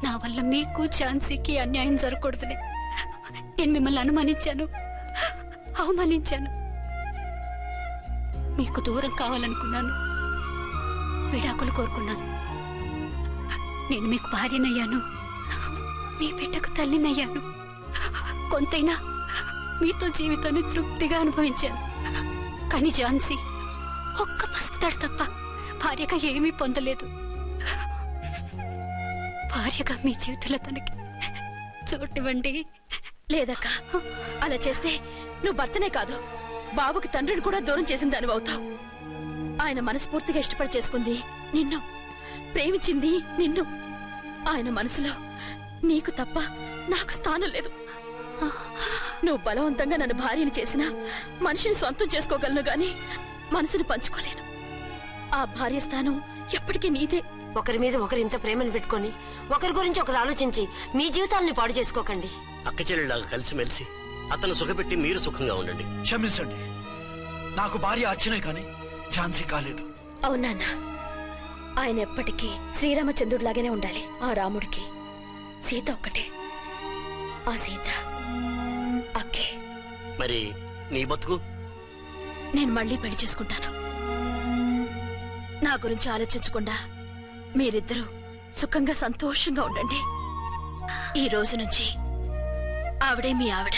నా వల్ల మీకు ఝాన్సీకి అన్యాయం జరగకూడదని నేను మిమ్మల్ని అనుమానించాను, అవమానించాను. మీకు దూరం కావాలనుకున్నాను, విడాకులు కోరుకున్నాను. నేను మీకు భార్యనయ్యాను, మీ బిడ్డకు తల్లినయ్యాను. కొంతైనా మీతో జీవితాన్ని తృప్తిగా అనుభవించాను. కానీ ఝాన్సీ ఒక్క పసుపు తాడు తప్ప భార్యగా ఏమీ పొందలేదు. భార్యగా మీ జీవితంలో తనకి చోటివ్వండి. లేదక్క, అలా చేస్తే నువ్వు భర్తనే కాదు బాబుకి తండ్రిని కూడా దూరం చేసిన దానివి అవుతావు. ఆయన మనస్ఫూర్తిగా ఇష్టపడి చేసుకుంది నిన్ను, ప్రేమించింది నిన్ను. ఆయన మనసులో నీకు తప్ప నాకు స్థానం లేదు. నువ్వు బలవంతంగా నన్ను భార్యని చేసినా మనిషిని సొంతం చేసుకోగలను గాని మనసుని పంచుకోలేను. ఆ భార్య స్థానం ఎప్పటికీ నీదే. ఒకరి మీద ఒకరు ఇంత ప్రేమను పెట్టుకొని ఒకరి గురించి ఒకరు ఆలోచించి మీ జీవితాలని పాడు చేసుకోకండి. అక్క చెల్లెళ్ళలాగా కలిసిమెలిసి అతను సుఖపెట్టి మీరు సుఖంగా ఉండండి. క్షమించండి, నాకు భార్య అర్చనే కానీ ఝాన్సీ కాలేదు. అవునాన్న, ఆయన ఎప్పటికీ శ్రీరామచంద్రుడిలాగానే ఉండాలి. ఆ రాముడికి సీత ఒక్కటే, ఆ సీత అక్కే. మరి నీ బతుకు? నేను మళ్ళీ పెళ్లి చేసుకుంటాను. నా గురించి ఆలోచించకుండా మీరిద్దరూ సుఖంగా సంతోషంగా ఉండండి. ఈ రోజు నుంచి ఆవిడే మీ ఆవిడ.